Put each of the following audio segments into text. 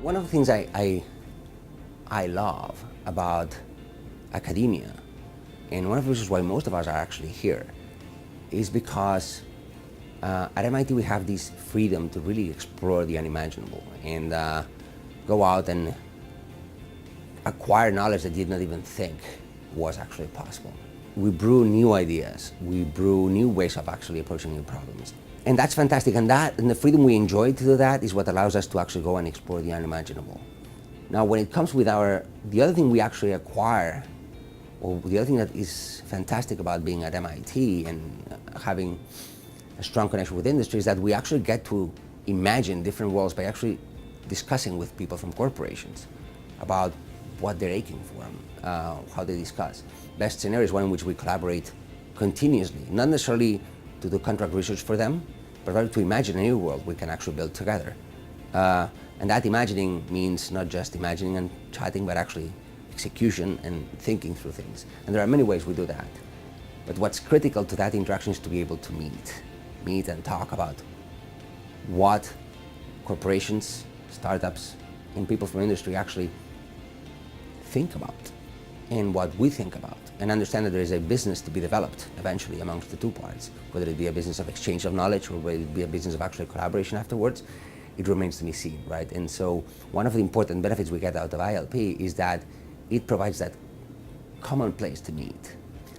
One of the things I love about academia, and one of the reasons why most of us are actually here, is because at MIT we have this freedom to really explore the unimaginable and go out and acquire knowledge that you did not even think was actually possible. We brew new ideas, we brew new ways of actually approaching new problems. And that's fantastic, and the freedom we enjoy to do that is what allows us to actually go and explore the unimaginable. Now, when it comes with the other thing we actually acquire, or the other thing that is fantastic about being at MIT and having a strong connection with industry is that we actually get to imagine different worlds by actually discussing with people from corporations about what they're aching for, how they discuss. Best scenario is one in which we collaborate continuously, not necessarily to do contract research for them, but rather to imagine a new world we can actually build together. And that imagining means not just imagining and chatting, but actually execution and thinking through things. And there are many ways we do that. But what's critical to that interaction is to be able to meet and talk about what corporations, startups, and people from industry actually think about and what we think about, and understand that there is a business to be developed eventually amongst the two parts, whether it be a business of exchange of knowledge or whether it be a business of actually collaboration afterwards. It remains to be seen, right? And so one of the important benefits we get out of ILP is that it provides that common place to meet,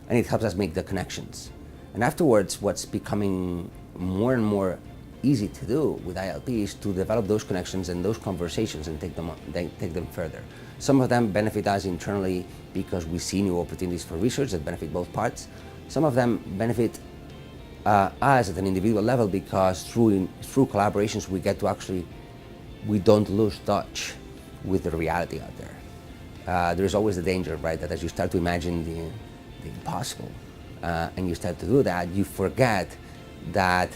and it helps us make the connections. And afterwards, what's becoming more and more easy to do with ILP is to develop those connections and those conversations and take them further. Some of them benefit us internally because we see new opportunities for research that benefit both parts. Some of them benefit us at an individual level because through collaborations we don't lose touch with the reality out there. There's always the danger, right, that as you start to imagine the impossible and you start to do that, you forget that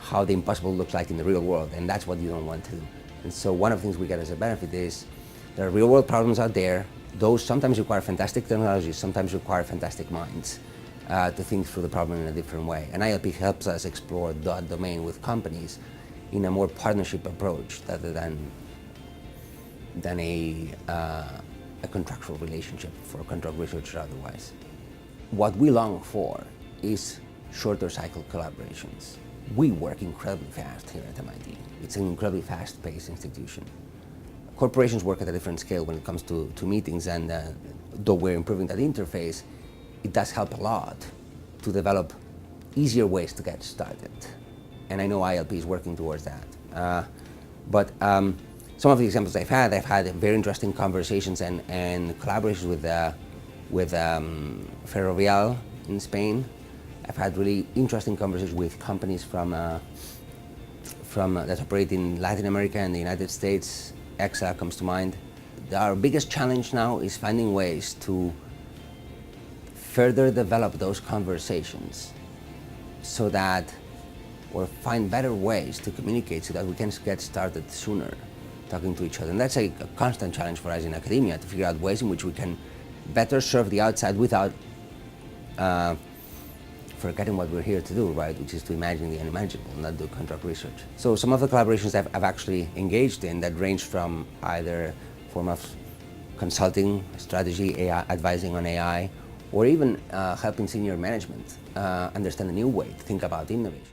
how the impossible looks like in the real world, and that's what you don't want to do. And so one of the things we get as a benefit is there are real world problems out there. Those sometimes require fantastic technologies, sometimes require fantastic minds to think through the problem in a different way. And ILP helps us explore that domain with companies in a more partnership approach rather than a contractual relationship for contract research or otherwise. What we long for is shorter cycle collaborations. We work incredibly fast here at MIT. It's an incredibly fast-paced institution. Corporations work at a different scale when it comes to meetings, and though we're improving that interface, it does help a lot to develop easier ways to get started. And I know ILP is working towards that. But some of the examples I've had very interesting conversations and collaborations with Perez-Breva in Spain. I've had really interesting conversations with companies from that operate in Latin America and the United States. EXA comes to mind. Our biggest challenge now is finding ways to further develop those conversations or find better ways to communicate so that we can get started sooner talking to each other. And that's a constant challenge for us in academia, to figure out ways in which we can better serve the outside without forgetting what we're here to do, right, which is to imagine the unimaginable, not do contract research. So some of the collaborations I've actually engaged in that range from either form of consulting, strategy, AI, advising on AI, or even helping senior management understand a new way to think about innovation.